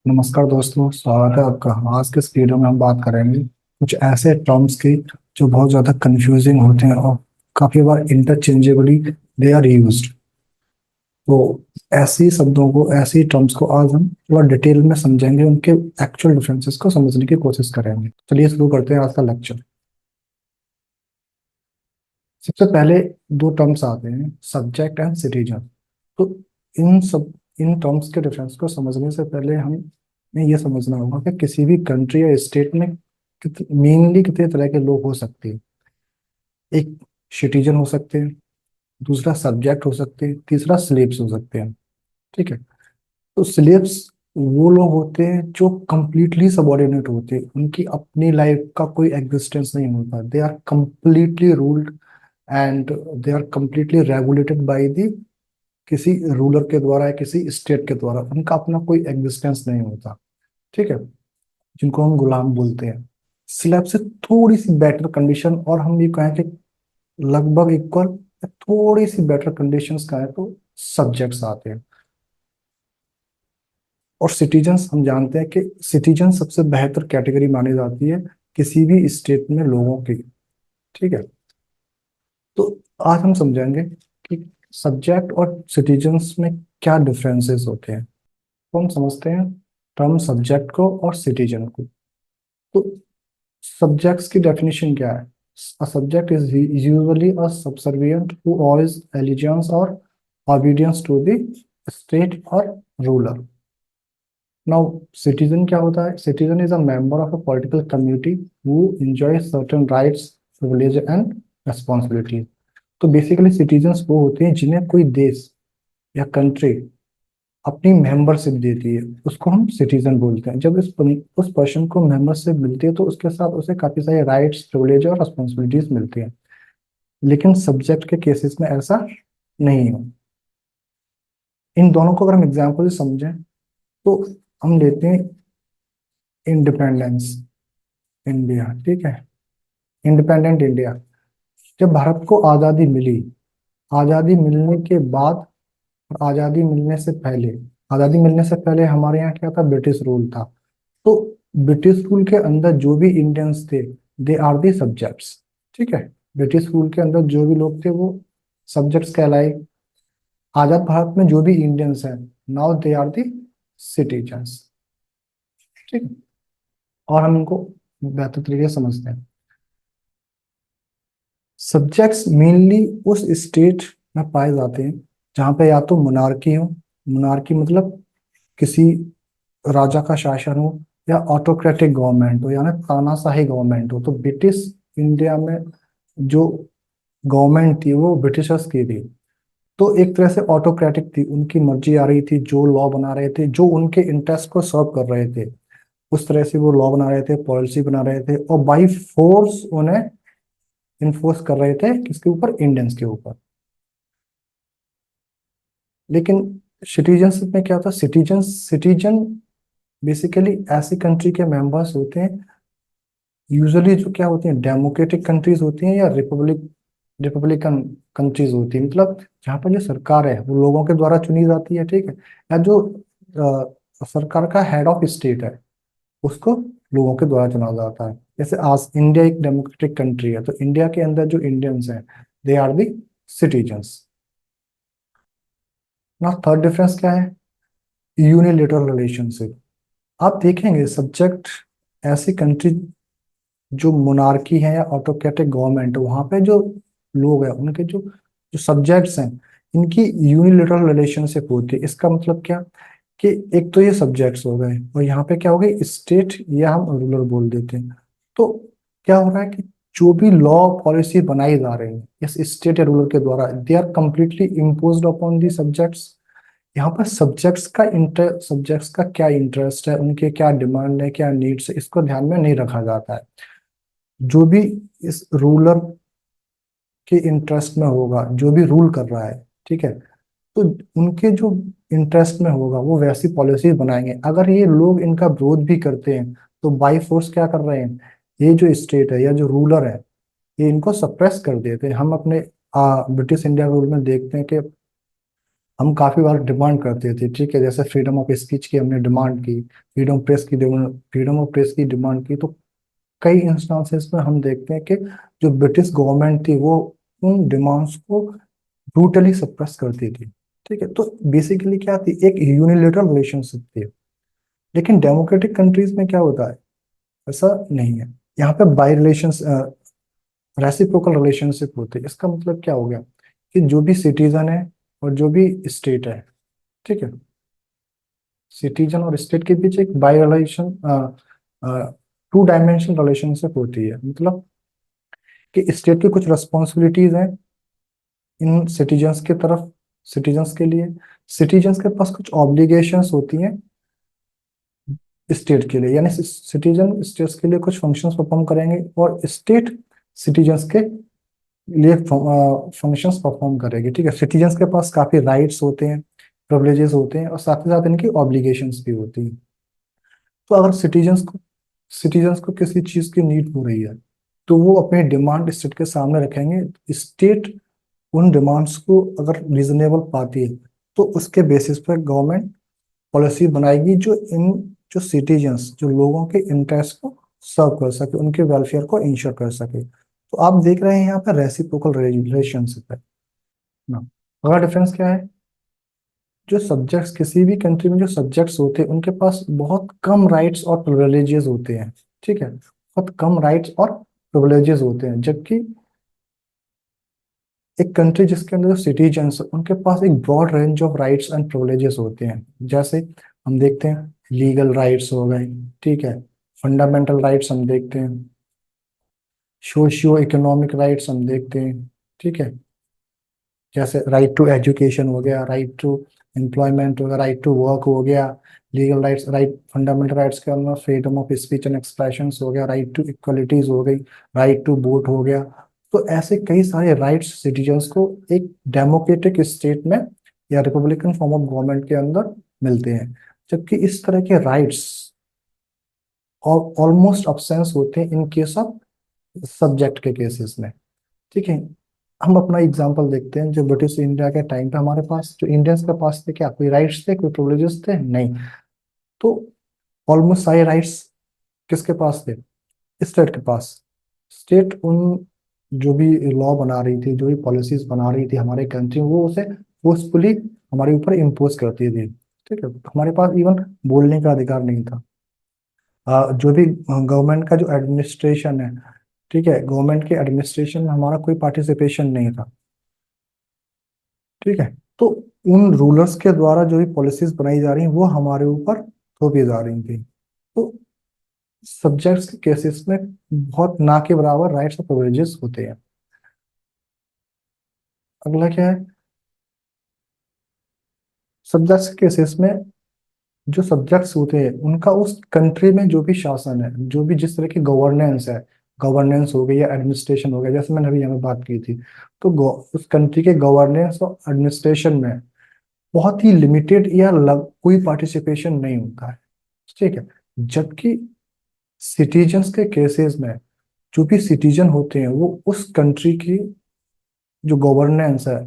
नमस्कार दोस्तों, स्वागत है आपका। आज के इस वीडियो में हम बात करेंगे कुछ ऐसे टर्म्स की जो बहुत ज़्यादा कंफ्यूजिंग होते हैं और काफ़ी बार इंटरचेंजेबली दे आर यूज्ड। तो ऐसी शब्दों को, ऐसी टर्म्स को आज हम थोड़ा डिटेल में समझेंगे, उनके एक्चुअल डिफरेंसेस को समझने की कोशिश करेंगे। चलिए शुरू करते हैं आज का लेक्चर। सबसे पहले दो टर्म्स आते हैं, सब्जेक्ट एंड सिटीजन। तो इन टर्म्स के डिफरेंस को समझने से पहले हमें ये समझना होगा कि किसी भी कंट्री या स्टेट में मेनली कितने तरह के लोग हो सकते हैं। एक सिटीजन हो सकते हैं, दूसरा सब्जेक्ट हो सकते हैं, तीसरा स्लेव्स हो सकते हैं। ठीक है। तो स्लेव्स वो लोग होते हैं जो कंप्लीटली सबऑर्डिनेट होते हैं, उनकी अपनी लाइफ का कोई एग्जिस्टेंस नहीं होता। They are completely ruled and they are completely regulated by the किसी रूलर के द्वारा या किसी स्टेट के द्वारा। उनका अपना कोई एग्जिस्टेंस नहीं होता। ठीक है। जिनको हम गुलाम बोलते हैं। स्लैब से थोड़ी सी बेटर कंडीशन, और हम ये कहें कि लगभग इक्वल, थोड़ी सी बेटर कंडीशंस का है तो सब्जेक्ट्स आते हैं। और सिटीजन्स, हम जानते हैं कि सिटीजन सबसे बेहतर कैटेगरी मानी जाती है किसी भी स्टेट में लोगों की। ठीक है। तो आज हम समझेंगे कि सब्जेक्ट और सिटीजन्स में क्या डिफरेंसेस होते हैं। तो हम समझते हैं टर्म सब्जेक्ट को और सिटीजन को। तो सब्जेक्ट्स की डेफिनेशन क्या है? A subject is usually a subservient who owes allegiance or obedience to the state or ruler. Now, citizen क्या होता है? Citizen is a member of a political community who enjoys certain rights, privilege and responsibilities. तो basically citizens वो होते हैं जिन्हें कोई देश या कंट्री अपनी मेंबरशिप देती है, उसको हम सिटीजन बोलते हैं। जब उस पर्सन को मेंबरशिप मिलती है तो उसके साथ उसे काफी सारे राइट्स, प्रिविलेज और रिस्पॉन्सिबिलिटीज मिलती हैं। लेकिन सब्जेक्ट के केसेस में ऐसा नहीं है। इन दोनों को अगर हम एग्जाम्पल से समझें तो हम लेते हैं इंडिपेंडेंस इंडिया। ठीक है। Independent India. जब भारत को आज़ादी मिली, आज़ादी मिलने के बाद और आज़ादी मिलने से पहले हमारे यहाँ क्या था? ब्रिटिश रूल था। तो ब्रिटिश रूल के अंदर जो भी इंडियंस थे, दे आर दी सब्जेक्ट्स। ठीक है। ब्रिटिश रूल के अंदर जो भी लोग थे वो सब्जेक्ट्स कहलाए। आजाद भारत में जो भी इंडियंस हैं, now they are the citizens. ठीक है। और हम इनको बेहतर तरीके से समझते हैं। सब्जेक्ट्स मेनली उस स्टेट में पाए जाते हैं जहाँ पे या तो मोनार्की हो, मोनार्की मतलब किसी राजा का शासन हो, या ऑटोक्रेटिक गवर्नमेंट हो, यानी तानाशाही गवर्नमेंट हो। तो ब्रिटिश इंडिया में जो गवर्नमेंट थी वो ब्रिटिशर्स की थी। तो एक तरह से ऑटोक्रेटिक थी, उनकी मर्जी आ रही थी, जो लॉ बना रहे थे, जो उनके इंटरेस्ट को सर्व कर रहे थे, उस तरह से वो लॉ बना रहे थे, पॉलिसी बना रहे थे, और बाई फोर्स उन्हें इन्फोर्स कर रहे थे किसके ऊपर? इंडियंस के ऊपर। लेकिन सिटीजनशिप में क्या था? सिटीजन बेसिकली ऐसी कंट्री के मेंबर्स होते हैं, यूजुअली जो क्या होती हैं, डेमोक्रेटिक कंट्रीज होती हैं या रिपब्लिकन कंट्रीज होती है। मतलब जहाँ पर जो सरकार है वो लोगों के द्वारा चुनी जाती है। ठीक है। या जो सरकार का हेड ऑफ स्टेट है उसको लोगों के द्वारा चुना जाता है। जैसे आज इंडिया एक डेमोक्रेटिक कंट्री है, तो इंडिया के अंदर जो इंडियंस हैं, दे आर दी सिटीजन्स। ना थर्ड डिफरेंस क्या है? Unilateral relationship. आप देखेंगे सब्जेक्ट ऐसी कंट्री जो मोनार्की है या ऑटोक्रेटिक गवर्नमेंट है, वहां पे जो लोग हैं, उनके जो जो सब्जेक्ट्स हैं, इनकी यूनिलेटरल रिलेशनशिप होती है। इसका मतलब क्या? कि एक तो ये सब्जेक्ट्स हो गए और यहाँ पे क्या हो गई? स्टेट, या हम रूलर बोल देते हैं। तो क्या हो रहा है कि जो भी लॉ पॉलिसी बनाई जा रही है इस स्टेट या रूलर के द्वारा, they are completely imposed upon the subjects. यहाँ पर सब्जेक्ट्स का क्या इंटरेस्ट है, उनके क्या डिमांड है, क्या नीड्स है, इसको ध्यान में नहीं रखा जाता है। जो भी इस रूलर के इंटरेस्ट में होगा, जो भी रूल कर रहा है, ठीक है, तो उनके जो इंटरेस्ट में होगा वो वैसी पॉलिसी बनाएंगे। अगर ये लोग इनका विरोध भी करते हैं तो बाई फोर्स क्या कर रहे हैं? ये जो स्टेट है या जो रूलर है, ये इनको सप्रेस कर देते हैं। हम अपने ब्रिटिश इंडिया रूल में देखते हैं कि हम काफी बार डिमांड करते थे, ठीक है, जैसे फ्रीडम ऑफ स्पीच की हमने डिमांड की, फ्रीडम ऑफ प्रेस की डिमांड की। तो कई इंस्टांसेस में हम देखते हैं कि जो ब्रिटिश गवर्नमेंट थी वो उन डिमांड्स को ब्रूटली सप्रेस करती थी। ठीक है, तो बेसिकली क्या थी, एक यूनिलेटरल रिलेशनशिप थी। लेकिन डेमोक्रेटिक कंट्रीज में क्या होता है, ऐसा नहीं है। यहाँ पे बाई रिलेशन, रेसिप्रोकल रिलेशनशिप होते हैं। इसका मतलब क्या हो गया कि जो भी सिटीजन है और जो भी स्टेट है, ठीक है, सिटीजन और स्टेट के बीच एक by relation, two dimensional relationship होती है। मतलब कि स्टेट की कुछ रिस्पॉन्सिबिलिटीज हैं इन सिटीजन्स के तरफ, सिटीजन्स के लिए, सिटीजन्स के पास कुछ ऑब्लिगेशंस होती हैं स्टेट के लिए, यानी सिटीजन स्टेट्स के लिए कुछ फंक्शंस परफॉर्म करेंगे और स्टेट सिटीजन्स के लिए फंक्शंस परफॉर्म करेगी। ठीक है, सिटीजन्स के पास काफी राइट्स होते हैं, प्रिविलेजेस होते हैं और साथ ही साथ इनकी ऑब्लिगेशंस भी होती हैं। तो अगर सिटीजन्स को किसी चीज की नीड हो रही है तो वो अपनी डिमांड स्टेट के सामने रखेंगे। स्टेट उन डिमांड्स को अगर रीजनेबल पाती है तो उसके बेसिस पर गवर्नमेंट पॉलिसी बनाएगी जो इन, जो सिटीजन्स, जो लोगों के इंटरेस्ट को सर्व कर सके, उनके वेलफेयर को इंश्योर कर सके। तो आप देख रहे हैं यहाँ पर रेसिप्रोकल रिलेशनशिप है ना। अगला डिफरेंस क्या है, जो सब्जेक्ट्स, किसी भी कंट्री में जो सब्जेक्ट्स होते हैं उनके पास बहुत कम राइट्स और प्रिविलेजेस होते हैं। ठीक है, बहुत कम राइट्स और प्रिविलेजेस होते हैं, जबकि एक कंट्री जिसके अंदर जो सिटीजन्स उनके पास एक broad range of rights and privileges होते हैं। जैसे हम देखते हैं लीगल राइट्स हो गए, ठीक है, फंडामेंटल राइट्स हम देखते हैं, सोशियो इकोनॉमिक राइट्स हम देखते हैं, ठीक है, जैसे राइट टू एजुकेशन हो गया, राइट टू एम्प्लॉयमेंट हो गया, राइट टू वर्क हो गया। Legal rights, right, fundamental rights के अंदर freedom of speech and expression हो गया, राइट टू इक्वलिटीज हो गई, राइट टू वोट हो गया। तो ऐसे कई सारे राइट्स सिटीजन्स को एक डेमोक्रेटिक स्टेट में या रिपब्लिकन फॉर्म ऑफ गवर्नमेंट के अंदर मिलते हैं, जबकि इस तरह के राइट्स और ऑलमोस्ट अब्सेंस होते हैं इन केस ऑफ सब्जेक्ट के केसेस में। ठीक है, हम अपना एग्जांपल देखते हैं। जो ब्रिटिश इंडिया के टाइम पे हमारे पास, जो इंडियंस के पास थे, क्या कोई राइट्स थे, कोई प्रिविलेजेस थे? नहीं। तो ऑलमोस्ट सारे राइट्स किसके पास थे? स्टेट के पास। स्टेट उन, जो भी लॉ बना रही थी, जो भी पॉलिसीज बना रही थी हमारे कंट्री में, वो उसे फोर्सफुली हमारे ऊपर इम्पोज करती थी। ठीक है, हमारे पास इवन बोलने का अधिकार नहीं था। जो भी गवर्नमेंट का जो एडमिनिस्ट्रेशन है, ठीक है, गवर्नमेंट के एडमिनिस्ट्रेशन में हमारा कोई पार्टिसिपेशन नहीं था। ठीक है, तो उन रूलर्स के द्वारा जो भी पॉलिसीज बनाई जा रही हैं वो हमारे ऊपर थोपी जा रही थी। तो सब्जेक्ट्स के केसेस में बहुत ना के बराबर राइट्स और प्रिविलेजेस होते हैं। अगला क्या है, सब्जेक्ट्स के केसेस में जो सब्जेक्ट्स होते हैं उनका उस कंट्री में जो भी शासन है, जो भी जिस तरह की गवर्नेंस है, गवर्नेंस हो गई या एडमिनिस्ट्रेशन हो गया, जैसे मैंने अभी यहाँ पे बात की थी, तो उस कंट्री के गवर्नेंस और एडमिनिस्ट्रेशन में बहुत ही लिमिटेड या कोई पार्टिसिपेशन नहीं होता है। ठीक है, जबकि सिटीजन्स के केसेस में जो भी सिटीजन होते हैं वो उस कंट्री की जो गवर्नेंस है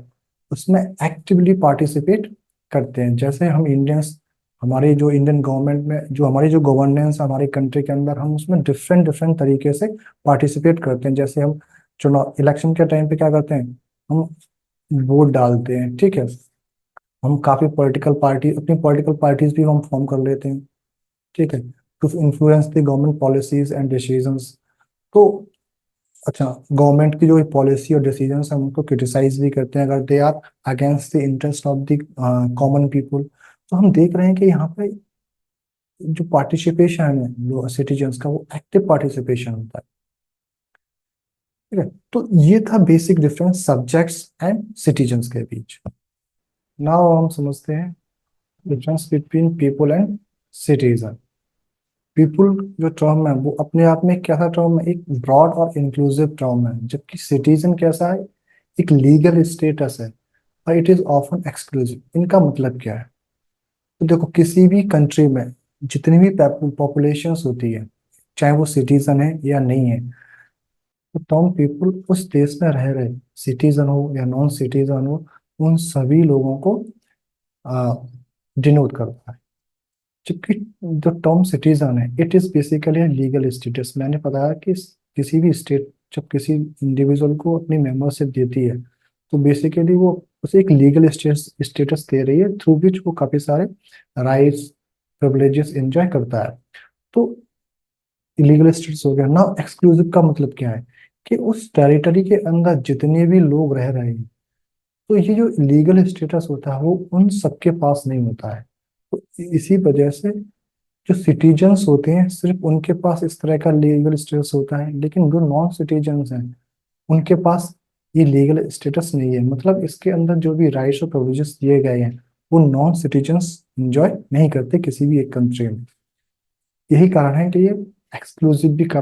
उसमें एक्टिवली पार्टिसिपेट करते हैं। जैसे हम इंडियंस, हमारे जो इंडियन गवर्नमेंट में जो हमारी जो गवर्नेंस हमारी कंट्री के अंदर, हम उसमें डिफरेंट डिफरेंट तरीके से पार्टिसिपेट करते हैं। जैसे हम चुनाव इलेक्शन के टाइम पे क्या करते हैं, हम वोट डालते हैं। ठीक है, हम काफी पॉलिटिकल पार्टी, अपनी पॉलिटिकल पार्टीज भी हम फॉर्म कर लेते हैं। ठीक है, to influence the government policies and decisions. तो अच्छा, गवर्नमेंट की जो पॉलिसी और डिसीजंस हम उनको क्रिटिसाइज भी करते हैं अगर they are against the interest of the common people. तो हम देख रहे हैं कि यहाँ पे जो पार्टिसिपेशन है जो सिटीजन्स का, वो एक्टिव पार्टिसिपेशन होता है। ठीक है, तो ये था basic difference subjects and citizens के बीच। नाउ हम समझते हैं difference between people and citizen. People जो टर्म है वो अपने आप में एक कैसा टर्म है, एक ब्रॉड और इंक्लूसिव टर्म है, जबकि सिटीजन कैसा है, एक लीगल स्टेटस है और इट इज ऑफन एक्सक्लूसिव। इनका मतलब क्या है, तो देखो किसी भी कंट्री में जितनी भी पॉपुलेशंस होती है, चाहे वो सिटीजन है या नहीं है, तो टर्म पीपुल उस देश में रह रहे सिटीजन हो या नॉन सिटीजन हो, उन सभी लोगों को डिनोट करता है। जबकि जो टर्म सिटीजन है, it is basically legal status. मैंने बताया कि किसी भी स्टेट जब किसी इंडिविजुअल को अपनी मेंबरशिप देती है, तो बेसिकली वो उसे एक लीगल स्टेटस दे रही है, थ्रू विच वो काफी सारे राइट्स प्रिविलेजेस एंजॉय करता है। तो लीगल स्टेटस हो गया ना। एक्सक्लूसिव का मतलब क्या है कि उस टेरिटरी के अंदर जितने भी लोग रह रहे हैं, तो ये जो लीगल स्टेटस होता है वो उन सबके पास नहीं होता है। तो इसी वजह से जो सिटीजन्स होते हैं सिर्फ उनके पास इस तरह का लीगल स्टेटस होता है, लेकिन जो नॉन सिटीजन्स हैं उनके पास ये लीगल स्टेटस नहीं है। मतलब इसके अंदर जो भी राइट्स और प्रिविलेजेस दिए गए हैं वो नॉन सिटीजन्स एंजॉय नहीं करते किसी भी एक कंट्री में। यही कारण है कि ये एक्सक्लूसिव भी का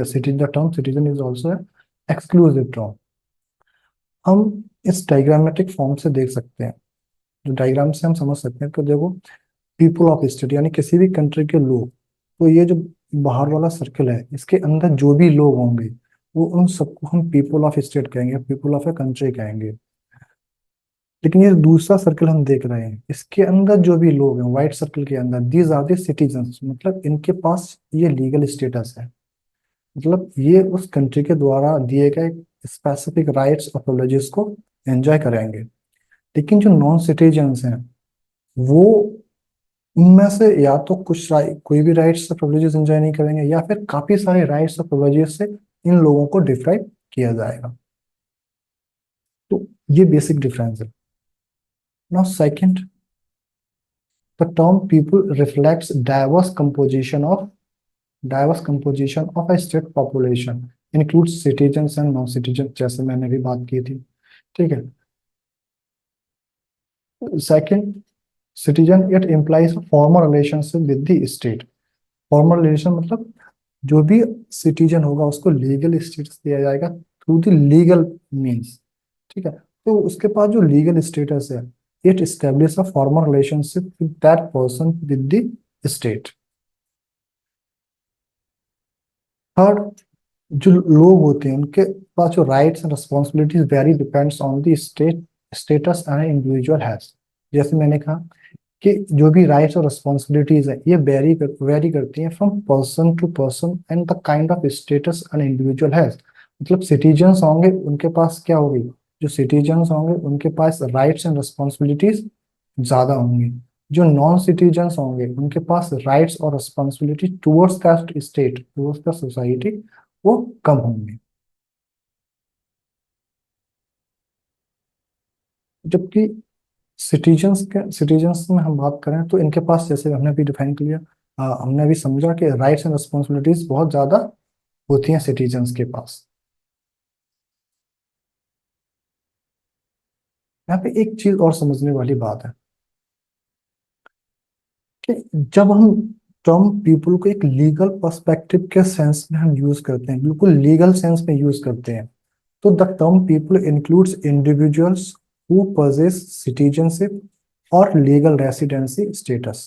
city the term citizen is also exclusive term. हम इस डायग्रामेटिक फॉर्म से देख सकते हैं, जो डायग्राम से हम समझ सकते हैं। तो देखो, पीपल ऑफ स्टेट यानी किसी भी कंट्री के लोग, तो ये जो बाहर वाला सर्कल है इसके अंदर जो भी लोग होंगे वो उन सबको हम पीपल ऑफ स्टेट कहेंगे, पीपल ऑफ ए कंट्री कहेंगे। लेकिन ये दूसरा सर्कल हम देख रहे हैं, इसके अंदर जो भी लोग हैं व्हाइट सर्कल के अंदर, दीज आर द सिटीजन्स। मतलब इनके पास ये लीगल स्टेटस है, मतलब ये उस कंट्री के द्वारा दिए गए स्पेसिफिक राइट्स और प्रिविलेजेस को एंजॉय करेंगे। लेकिन जो नॉन सिटीजन्स हैं वो उनमें से या तो कोई भी राइट्स और प्रिविलेजेस एंजॉय नहीं करेंगे, या फिर काफी सारे राइट्स और प्रिविलेजेस से इन लोगों को डिफ्राइड किया जाएगा। तो ये बेसिक डिफरेंस है। Now second, the term people reflects diverse composition of a state population, includes citizens and non citizen, जैसे मैंने भी बात की थी। ठीक है। Second, citizen it implies formal relationship with the state. Formal relation मतलब जो भी सिटीजन होगा उसको लीगल स्टेटस दिया जाएगा थ्रू द लीगल मीन्स। ठीक है। तो उसके पास जो लीगल स्टेटस है, it establish a formal relationship with that person with the state. Third, जो लोग होते हैं उनके पास जो rights and responsibilities very depends on the status and individual has. जैसे मैंने कहा कि जो भी राइट्स और रिस्पॉन्सिबिलिटीज है ये वेरी करती हैं from person to person and the kind of status an individual has. मतलब सिटीजन्स होंगे उनके पास क्या होगी, जो सिटीजन्स होंगे उनके पास राइट्स एंड रिस्पॉन्सिबिलिटीज ज्यादा होंगी। जो नॉन सिटीजन्स होंगे उनके पास राइट्स और responsibility towards the state, towards the society, वो कम होंगे। जबकि सिटीजन्स में हम बात करें तो इनके पास, जैसे हमने भी डिफाइन किया, हमने भी समझा कि राइट्स एंड रिस्पॉन्सिबिलिटीज बहुत ज्यादा होती हैं सिटीजन्स के पास। यहाँ पे एक चीज और समझने वाली बात है कि जब हम टर्म पीपल को एक लीगल पर्सपेक्टिव के सेंस में हम यूज करते हैं, बिल्कुल लीगल सेंस में यूज करते हैं, तो the term people includes individuals who possess citizenship और लीगल रेसिडेंसी स्टेटस।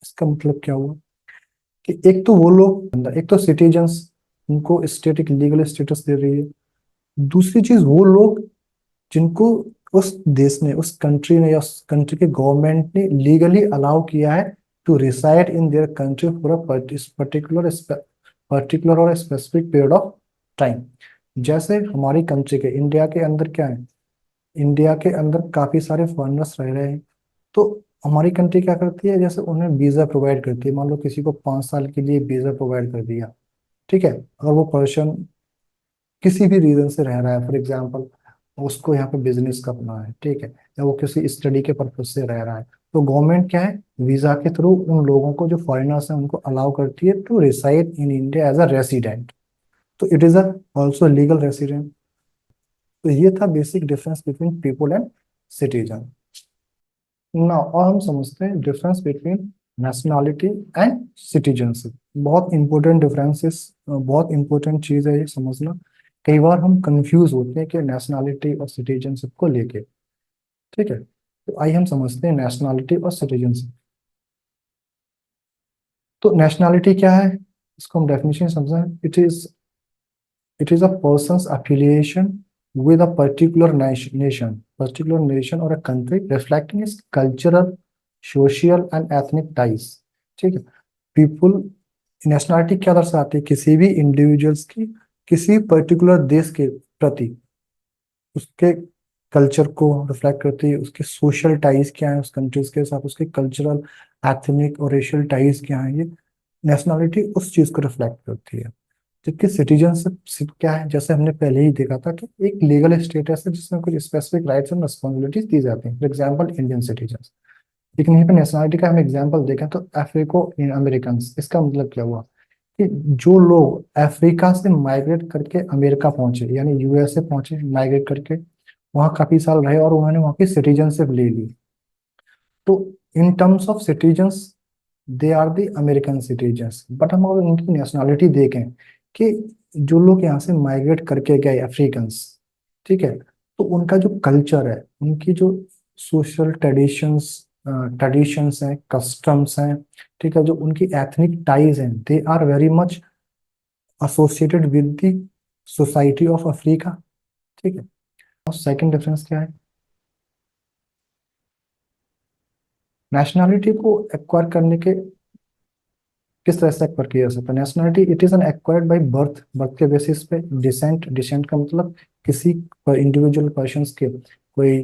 इसका मतलब क्या हुआ कि एक तो वो लोग, एक तो सिटीजन्स, उनको स्टेट एक लीगल स्टेटस दे रही है। दूसरी चीज वो लोग जिनको उस देश ने, उस कंट्री ने या उस कंट्री के गवर्नमेंट ने लीगली अलाउ किया है to reside in their country for a particular और स्पेसिफिक पीरियड ऑफ टाइम। जैसे हमारी कंट्री के, इंडिया के अंदर क्या है, इंडिया के अंदर काफी सारे फॉरेनर्स रह रहे हैं। तो हमारी कंट्री क्या करती है, जैसे उन्हें वीजा प्रोवाइड करती है। मान लो किसी को 5 साल के लिए वीजा प्रोवाइड कर दिया, ठीक है। अगर वो पर्सन किसी भी रीजन से रह रहा है, फॉर एग्जाम्पल उसको यहाँ पे बिजनेस करना है, ठीक है, या वो किसी स्टडी के पर्पज से रह रहा है, तो गवर्नमेंट क्या है, वीजा के थ्रू उन लोगों को, जो फॉरेनर्स हैं, उनको अलाउ करती है to reside in India as a resident. तो it is also legal resident. तो ये था basic difference between people and citizen. ना, और हम समझते हैं difference between nationality and citizenship. बहुत इंपॉर्टेंट डिफरेंसेस, बहुत इंपॉर्टेंट चीज है ये समझना। कई बार हम कंफ्यूज होते हैं कि नेशनैलिटी और सिटीजनशिप को लेके। ठीक है। तो आइए हम समझते हैं नेशनैलिटी और सिटीजनशिप। तो नेशनैलिटी क्या है, इसको हम डेफिनेशन समझें। It is a persons affiliation with a particular nation particular nation or a country reflecting its cultural, social and ethnic ties। ठीक है, पीपुल, नेशनलिटी क्या दर्शाती है, किसी भी इंडिविजुअल्स की किसी पर्टिकुलर देश के प्रति उसके कल्चर को रिफ्लेक्ट करती है, उसके सोशल टाइज क्या है उस कंट्रीज के साथ, उसके कल्चरल, एथनिक और रेशियल टाइज क्या है, ये नेशनलिटी उस चीज को रिफ्लेक्ट करती है। जबकि सिटीजनशिप क्या है, जैसे हमने पहले ही देखा था कि एक लीगल स्टेटस है जिसमें कुछ स्पेसिफिक राइट्स एंड रिस्पॉन्सिबिलिटीज दी जाती हैं, फॉर एग्जाम्पल इंडियन सिटीजन। लेकिन यहीं पर नेशनलिटी का हम एग्जाम्पल देखें तो अफ्रीको अमेरिकन, इसका मतलब क्या हुआ कि जो लोग अफ्रीका से माइग्रेट करके अमेरिका पहुंचे, यानी यूएसए पहुंचे माइग्रेट करके, वहाँ काफी साल रहे और उन्होंने वहाँ की सिटीजनशिप ले ली, तो in terms of citizens they are the American citizens. But हम अगर उनकी नेशनलिटी देखें कि जो लोग यहाँ से माइग्रेट करके गए अफ्रीकन्स, ठीक है, तो उनका जो कल्चर है, उनकी जो सोशल ट्रेडिशंस ट्रेडिशंस हैं, कस्टम्स हैं, ठीक है, जो उनकी एथनिक टाइज हैं, they are very much associated with the society of Africa. ठीक है, और सेकंड डिफरेंस क्या है, नेशनलिटी को एक्वायर करने के किस तरह से एक्वायर किया जा सकता है। Nationality it is an acquired by birth, birth के बेसिस पे, डिसेंट, डिसेंट का मतलब किसी इंडिविजुअल पर्सन के कोई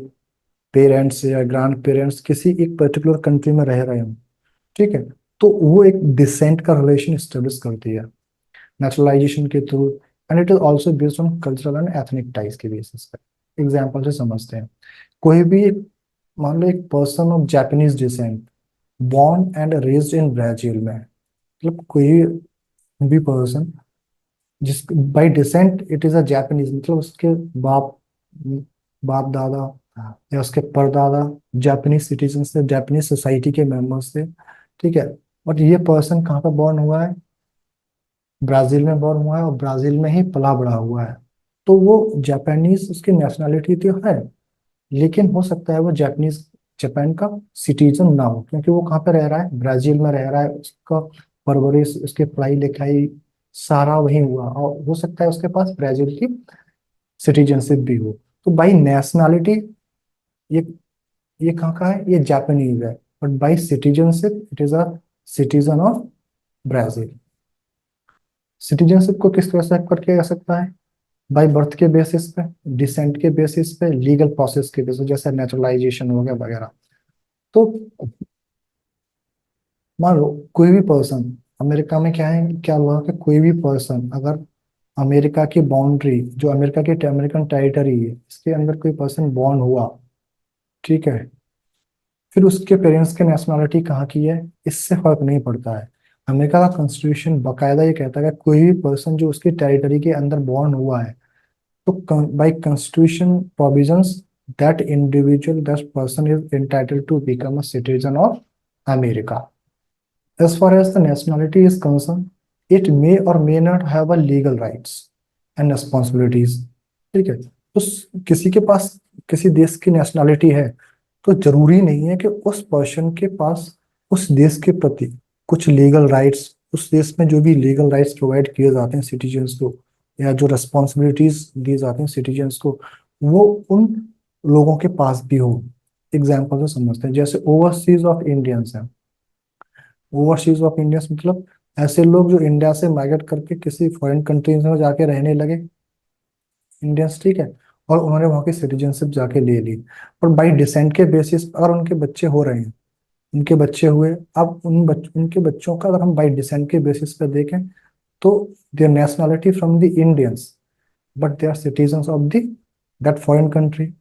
पेरेंट्स या ग्रैंड पेरेंट्स किसी एक पर्टिकुलर कंट्री में रह रहे हो, ठीक है, तो वो एक डिसेंट का रिलेशन स्टेब्लिश करती है नेचुरलाइजेशन के through, and it is also based on cultural and ethnic ties के बेसिस पे। एग्जाम्पल से समझते हैं, कोई भी मान लो एक person of Japanese descent born and raised in Brazil में, मतलब कोई भी पर्सन जिस by descent it is a Japanese, मतलब उसके बाप बाप दादा या उसके परदादा जापानीज सिटीजन थे, जापानीज सोसाइटी के मेंबर्स थे, ठीक है, बट ये पर्सन कहाँ पे बॉर्न हुआ है, ब्राजील में बॉर्न हुआ है और ब्राजील में ही पला बड़ा हुआ है, तो वो जापानीज उसकी नेशनलिटी तो है, लेकिन हो सकता है वो जापानीज जापान का सिटीजन ना हो, क्योंकि वो कहाँ पे रह रहा है, ब्राजील में रह रहा है, उसका परवरिश, उसकी पढ़ाई लिखाई सारा वही हुआ, और हो सकता है उसके पास ब्राजील की सिटीजनशिप भी हो। तो बाई नेशनलिटी ये ये कहाँ का है, ये जापानीज है, but by citizenship it is a citizen of Brazil. Citizenship को किस तरह से एक्वायर किया जा सकता है, बाई बर्थ के बेसिस पे, डिसेंट के बेसिस पे, लीगल प्रोसेस के बेसिस, जैसे नेचुरलाइजेशन हो गया वगैरह। तो मान लो कोई भी पर्सन, अमेरिका में क्या है, क्या हुआ कि कोई भी पर्सन अगर अमेरिका की बाउंड्री, जो अमेरिका की अमेरिकन टेरिटरी है, इसके अंदर कोई पर्सन बॉर्न हुआ, ठीक है, फिर उसके पेरेंट्स की नेशनलिटी कहाँ की है, इससे फर्क नहीं पड़ता है। अमेरिका का कॉन्स्टिट्यूशन बाकायदा ये कहता है कि कोई भी पर्सन जो उसकी टेरिटरी के अंदर बॉर्न हुआ है, तो by constitution provisions that individual that person is entitled to become a citizen of America. As far as the nationality is concerned, it may or may not have a legal rights and responsibilities। ठीक है, तो किसी के पास किसी देश की nationality है, तो जरूरी नहीं है कि उस पर्सन के पास उस देश के प्रति कुछ लीगल राइट्स, उस देश में जो भी लीगल राइट्स प्रोवाइड किए जाते हैं सिटीजन्स को, या जो रेस्पॉन्सिबिलिटीज दी जाती हैं सिटीजन्स को, वो उन लोगों के पास भी हो। एग्जाम्पल से समझते हैं, जैसे ओवरसीज ऑफ इंडियंस हैं, ओवरसीज ऑफ इंडियंस मतलब ऐसे लोग जो इंडिया से माइग्रेट करके किसी फॉरेन कंट्रीज में जाके रहने लगे, इंडियंस, ठीक है, और उन्होंने वहाँ की सिटीजनशिप जाके ले ली, और बाई डिसेंट के बेसिस अगर उनके बच्चे हो रहे हैं, उनके बच्चे हुए, अब उनके बच्चों का अगर हम बाई डिसेंट के बेसिस पे देखें, तो their nationality from the Indians, but they are citizen of the that foreign country.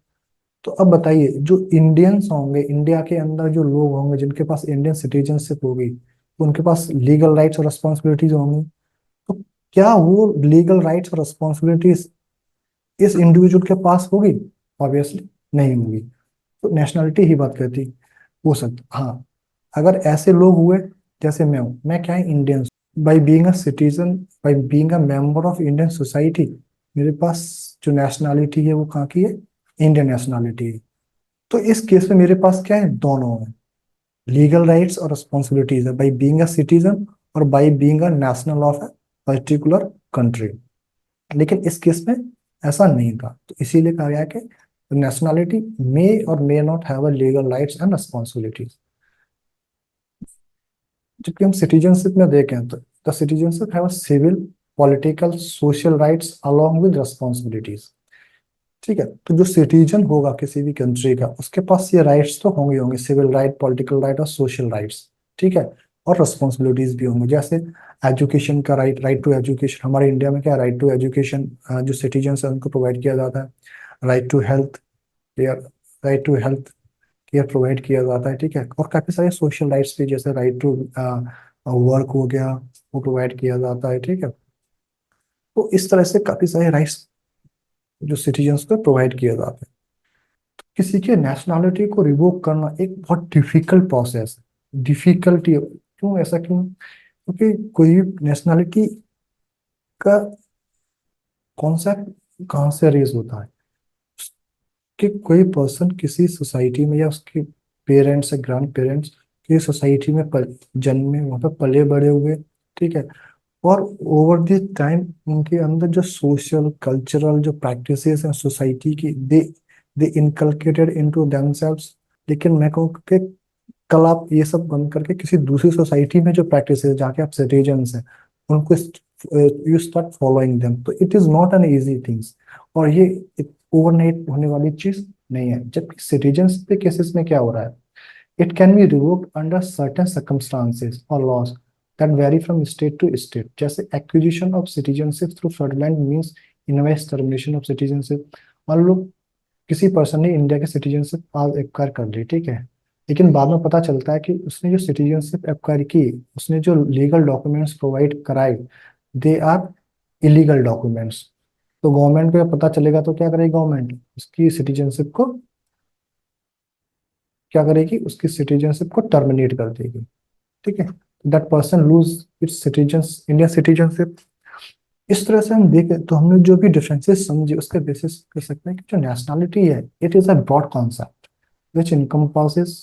तो अब बताइए, जो इंडियंस होंगे, इंडिया के अंदर जो लोग होंगे जिनके पास इंडियन सिटीजनशिप होगी, तो उनके पास लीगल राइट्स और रिस्पॉन्सिबिलिटीज होंगी, तो क्या वो लीगल राइट्स और रिस्पॉन्सिबिलिटीज इस इंडिविजुअल के पास होगी? ऑब्वियसली नहीं होगी। तो नेशनलिटी ही बात करती, हो सकता हाँ, अगर ऐसे लोग हुए जैसे मैं हूँ, मैं क्या है, Indian, by being a citizen, by being a member of Indian society, मेरे पास जो नेशनलिटी है वो कहाँ की है, इंडियन नेशनलिटी है। तो इस केस में मेरे पास क्या है, दोनों है, लीगल राइट्स और रिस्पॉन्सिबिलिटीज है, बाई बीइंग अ सिटीजन और by being a national of a particular country. लेकिन इस केस में ऐसा नहीं था, तो इसीलिए कहा गया कि nationality may or may not have a legal rights and responsibilities. जबकि हम सिटीजनशिप में देखें तो the citizenship have civil, political, social rights along with responsibilities. ठीक है, तो जो सिटीजन होगा किसी भी कंट्री का, उसके पास ये राइट्स तो होंगे होंगे, सिविल राइट, पॉलिटिकल राइट और सोशल राइट्स। ठीक है, और रिस्पॉन्सिबिलिटीज भी होंगे, जैसे एजुकेशन का राइट, राइट टू एजुकेशन। हमारे इंडिया में क्या राइट टू एजुकेशन जो सिटीजन है उनको प्रोवाइड किया जाता है। Right to health care, right to health care provide किया जाता है। ठीक है, और काफी सारे सोशल राइट्स भी, जैसे राइट टू वर्क हो गया, वो प्रोवाइड किया जाता है। ठीक है, तो इस तरह से काफी सारे राइट्स जो सिटीजन्स को प्रोवाइड किया जाता है। किसी के नेशनैलिटी को रिवोक करना एक बहुत डिफिकल्ट प्रोसेस है। डिफिकल्टी क्यों, ऐसा क्यों? क्योंकि कोई भी नेशनैलिटी का कॉन्सेप्ट कहाँ से रेज होता है कि कोई पर्सन किसी सोसाइटी में, या उसके पेरेंट्स या ग्रैंड पेरेंट्स की सोसाइटी में जन्मे, वहाँ पे पले बड़े हुए। ठीक है, और ओवर द टाइम उनके अंदर जो सोशल कल्चरल जो प्रैक्टिसेस हैं सोसाइटी की, दे दे इनकलकेटेड इनटू देमसेल्व्स। लेकिन मैं कहूँ कि कल आप ये सब बंद करके किसी दूसरी सोसाइटी में जो प्रैक्टिस है, जहाँ के आप सिटीजन्स हैं, उनको यू स्टार्ट फॉलोइंग देम, तो it is not an easy things. और ये ओवरनाइट होने वाली चीज नहीं है। जबकि सिटीजन्स के केसेस में क्या हो रहा है, it can be revoked under certain circumstances और laws that vary from state to state. जैसे acquisition of citizenship through fraudulent means invest termination of citizenship. मान लो किसी पर्सन ने इंडिया के सिटीजनशिप आज एक्वायर कर ली, ठीक है, लेकिन बाद में पता चलता है कि उसने जो सिटीजनशिप एक्वायर की, उसने जो लीगल डॉक्यूमेंट्स प्रोवाइड कराए, दे आर इलीगल डॉक्यूमेंट्स। तो गवर्नमेंट को जब पता चलेगा तो क्या करेगी गवर्नमेंट, उसकी सिटीजनशिप को क्या करेगी, उसकी सिटीजनशिप को टर्मिनेट कर देगी। ठीक है, that person lose its citizens Indian citizenship. इस तरह से हम देखें तो हमने जो भी डिफरेंसेस समझे उसके बेसिस कर सकते हैं कि जो नेशनैलिटी है, it is a broad concept which encompasses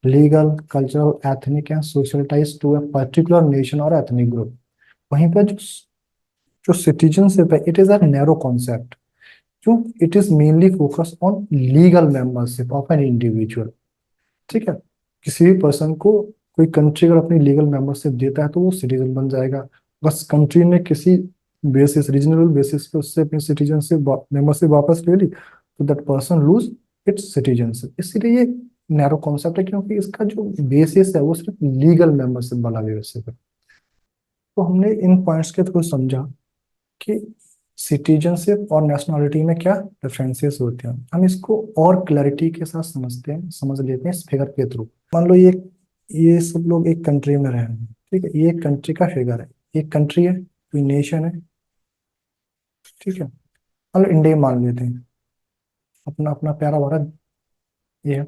legal, cultural, ethnic and social ties to a particular nation or ethnic group। वहीं पर जो जो सिटीजनशिप है, it is a narrow concept. क्यों? It is mainly focus on legal membership of an individual. ठीक है, किसी भी पर्सन को कोई कंट्री अगर अपनी लीगल मेंबरशिप देता है तो वो सिटीजन बन जाएगा। बस कंट्री ने किसी बेसिस, रीजनल बेसिस पे उससे अपनी सिटीजनशिप मेंबरशिप वापस ले ली, तो that person lose its citizenship. इसीलिए ये नैरो कॉन्सेप्ट है, क्योंकि इसका जो बेसिस है वो सिर्फ लीगल मेंबरशिप वाला बेसिस है। तो हमने इन पॉइंट्स के थ्रू समझा कि सिटीजनशिप और नेशनलिटी में क्या डिफरेंसेस होते हैं। हम इसको और क्लैरिटी के साथ समझते हैं, समझ लेते हैं इस फिगर के थ्रू। मान लो ये सब लोग एक कंट्री में रह रहे हैं। ठीक है, ये एक कंट्री का फिगर है, एक कंट्री है, कोई नेशन है। ठीक है, मान लो इंडिया मान लेते हैं, अपना अपना प्यारा भारत ये है।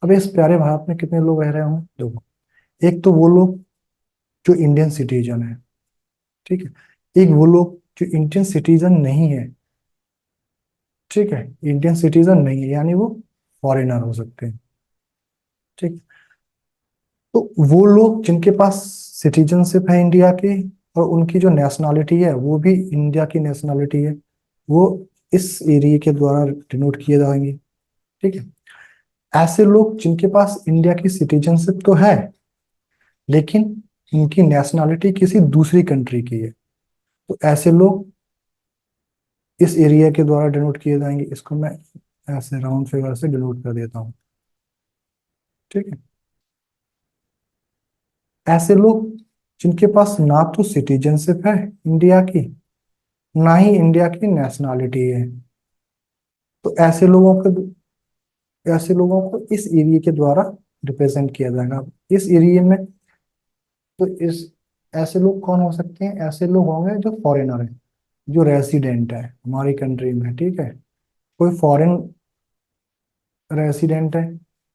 अब इस प्यारे भारत में कितने लोग रह रहे होंगे? देखो, एक तो वो लोग जो इंडियन सिटीजन है, ठीक है, एक वो लोग जो इंडियन सिटीजन नहीं है। ठीक है, इंडियन सिटीजन नहीं है यानी वो फॉरेनर हो सकते हैं। ठीक, तो वो लोग जिनके पास सिटीजनशिप है इंडिया की, और उनकी जो नेशनैलिटी है वो भी इंडिया की नेशनैलिटी है, वो इस एरिया के द्वारा डिनोट किए जाएंगे। ठीक है, ऐसे लोग जिनके पास इंडिया की सिटीजनशिप तो है, लेकिन उनकी नेशनैलिटी किसी दूसरी कंट्री की है, तो ऐसे लोग इस एरिया के द्वारा डिनोट किए जाएंगे। इसको मैं ऐसे राउंड फिगर से डिनोट कर देता हूँ। ठीक है, ऐसे लोग जिनके पास ना तो सिटीजनशिप है इंडिया की, ना ही इंडिया की नेशनैलिटी है, तो ऐसे लोगों को इस एरिया के द्वारा रिप्रेजेंट किया जाएगा। इस एरिया में तो इस ऐसे लोग कौन हो सकते हैं? ऐसे लोग होंगे जो फॉरेनर है, जो रेसिडेंट है हमारी कंट्री में। ठीक है, कोई फॉरेन रेसिडेंट है,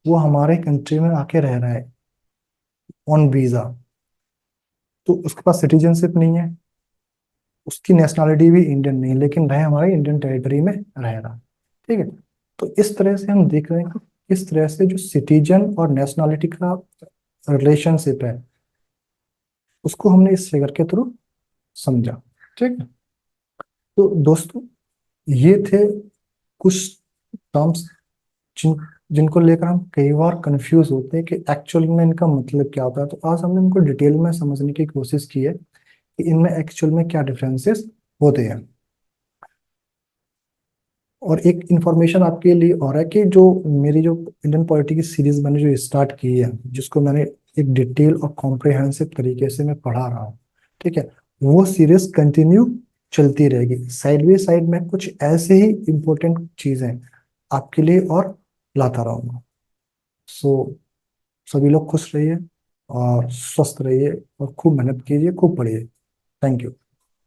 वो हमारे कंट्री में आके रह रहा है ऑन वीजा, तो उसके पास सिटीजनशिप नहीं है, उसकी नेशनैलिटी भी इंडियन नहीं, लेकिन रहे हमारे इंडियन टेरिटरी में रह रहा। ठीक है, तो इस तरह से हम देख रहे हैं कि किस तरह से जो सिटीजन और नेशनैलिटी का रिलेशनशिप है, उसको हमने इस फिगर के थ्रू समझा। ठीक है, तो दोस्तों ये थे कुछ टर्म्स जिन जिनको लेकर हम कई बार कंफ्यूज होते हैं कि एक्चुअल में इनका मतलब क्या होता है। तो आज हमने इनको डिटेल में समझने की कोशिश की है कि इनमें एक्चुअल में क्या डिफरेंसेस होते हैं। और एक इंफॉर्मेशन आपके लिए और है कि जो मेरी जो इंडियन पॉलिटी की सीरीज मैंने जो स्टार्ट की है, जिसको मैंने एक डिटेल और कॉम्प्रिहेंसिव तरीके से मैं पढ़ा रहा हूँ, ठीक है, वो सीरीज कंटिन्यू चलती रहेगी। साइड बाई साइड में कुछ ऐसे ही इंपॉर्टेंट चीजें आपके लिए और लाता रहूंगा। सो सभी लोग खुश रहिए और स्वस्थ रहिए और खूब मेहनत कीजिए, खूब पढ़िए। Thank you.